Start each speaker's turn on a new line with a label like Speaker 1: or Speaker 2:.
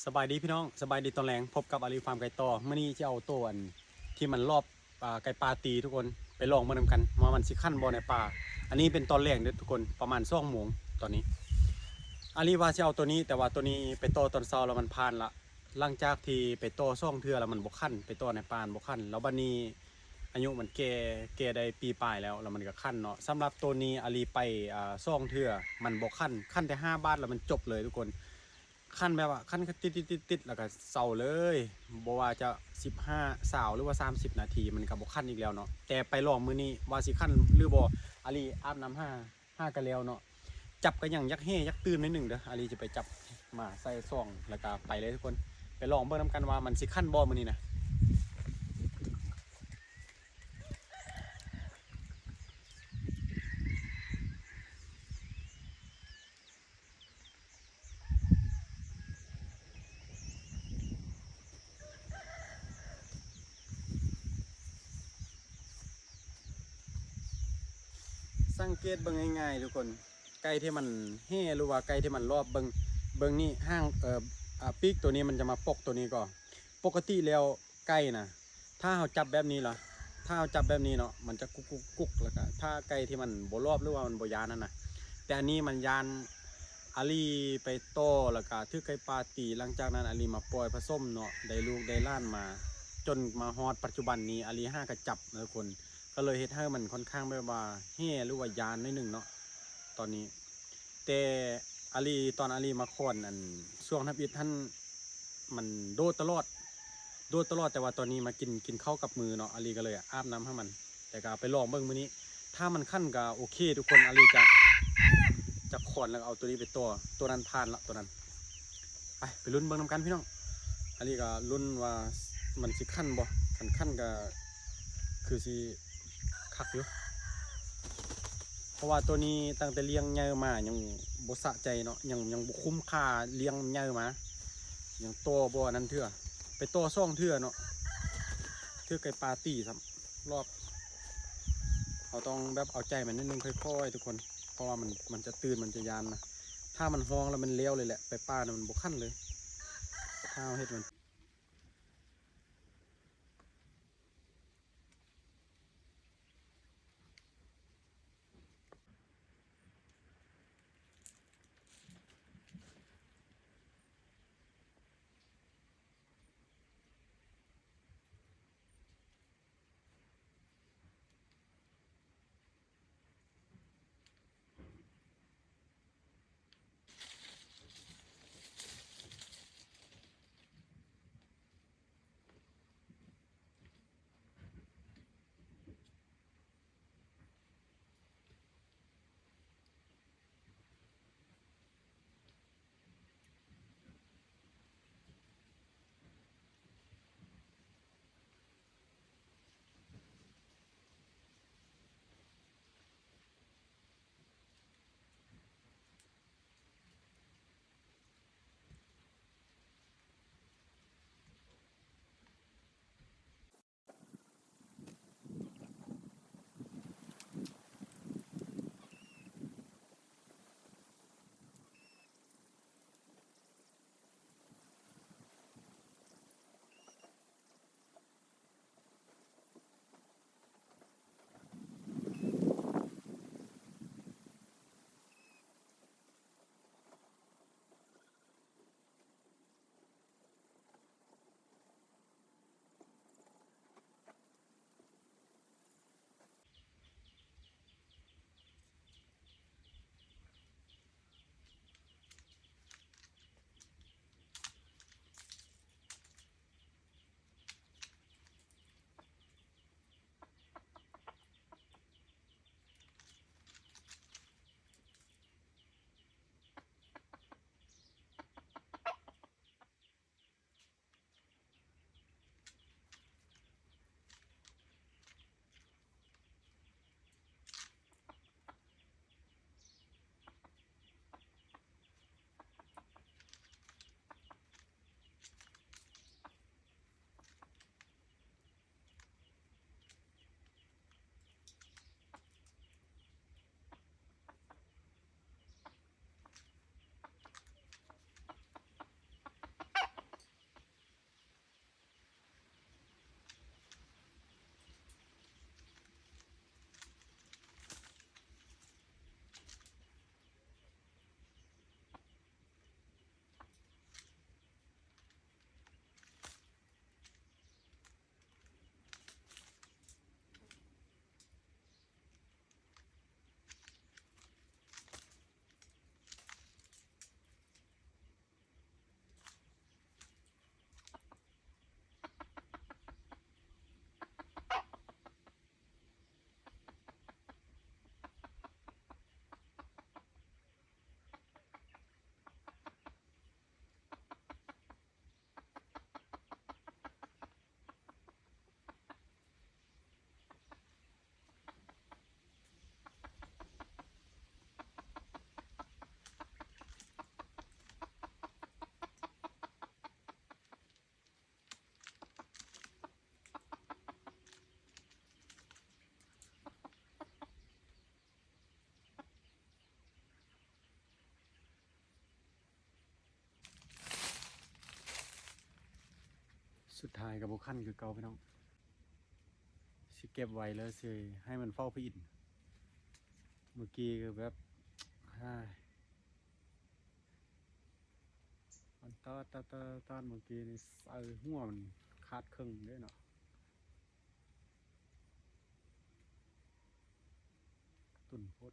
Speaker 1: สบายดีพี่น้องสบายดีตอนแรงพบกับอาลีฟาร์มไก่ต่อเมื่อนี้จะเอาตัวอันที่มันรอบไก่ปลาตีทุกคนไปลองมานำกันมามันสิขั้นบอในป่าอันนี้เป็นตอนแรกเด้อทุกคนประมาณ2 โมงตอนนี้อาลีว่าจะเอาตัวนี้แต่ว่าตัวนี้ไปโตตอนเช้าแล้วมันผ่านละหลังจากที่ไปโต2 เทื่อแล้วมันบกขั้นไปโตในป่าบกขั้นแล้วบัดนี้อายุมันแก่ได้ปีปลายแล้วมันก็ขั้นเนาะสำหรับตัวนี้อาลีไป2 เทื่อมันบกขั้นแต่5 บาทแล้วมันจบเลยทุกคนขั้นแบบว่าขั้นติดแล้วก็เศร้าเลยบอกว่าจะ15 สาวหรือว่า30 นาทีมันก็บกขั้นอีกแล้วเนาะแต่ไปลองมือนี้ว่าสิขั้นหรือบออาลีอาบน้ำห้ากันแล้วเนาะจับกันอย่างยักตื่นนิดหนึ่งเด้ออาลีจะไปจับมาใส่ซองแล้วก็ไปเลยทุกคนไปลองเบิ่งน้ำกันว่ามันสิขั้นบอมือนี้นะสังเกตเบิ่งง่ายๆทุกคนไก่ที่มันหรือว่าไก่ที่มันรอบเบิ่งนี่ห้างปีกตัวนี้มันจะมาปกตัวนี้ก่อนปกติแล้วไก่นะถ้าเราจับแบบนี้เหรอถ้าเราจับแบบนี้เนาะมันจะกุกแล้วก็ถ้าไก่ที่มันบ่รอบหรือว่ามันบ่ยานนั่นนะแต่อันนี้มันยานอาลีไปโตแล้วก็ถือไก่ปลาตีหลังจากนั้นอาลีมาปล่อยผสมเนาะได้ลูกได้ล้านมาจนมาฮอดปัจจุบันนี้อาลีห้ากระจับนะทุกคน ก็เลยเฮ็ดให้มันค่อนข้างแบบว่าเฮ่หรือว่ายานนิดหนึ่งเนาะตอนนี้แต่ตอนอาลีมาคอนอันช่วงทับอิฐท่านมันโดดตลอดแต่ว่าตอนนี้มากินข้าวกับมือเนาะอาลีก็เลยอาบน้ำให้มันแต่ก็ไปลองเบิ่งมื้อนี้ถ้ามันขั้นก็โอเคทุกคนอาลีจะคอนแล้วเอาตัวนี้ไปตัวนั้นผ่านละตัวนั้นไปลุ้นเบิ่งน้ำกันพี่น้องอาลีก็ลุ้นว่ามันสิขั้นบ่ขั้นก็คือสิคักอยู่ เพราะว่าตัวนี้ตั้งแต่เลี้ยงเยอะมายังบ่สะใจเนาะยังบ่คุ้มค่าเลี้ยงเยอะมายังโตบ่นั่นเถื่อไปโต2 เทื่อเนาะเทื่อไก่ปาร์ตี้ครับรอบเราต้องแบบเอาใจมันนิดนึงค่อยๆทุกคนเพราะว่ามันจะตื่นมันจะยานนะถ้ามันห้องแล้วมันเลี้ยวเลยแหละไปป่าเนี่ยมันบ่คั้นเลยถ้าเอาเฮ็ดมัน สุดท้ายก็บ่คันคือเก่าพี่น้องสิเก็บไว้แล้วสิให้มันเฝ้าพี่อินเมื่อกี้ก็แบบมันตอดเมื่อกี้นี่หัวมันขาดครึ่งเด้เนาะตุ่นโพด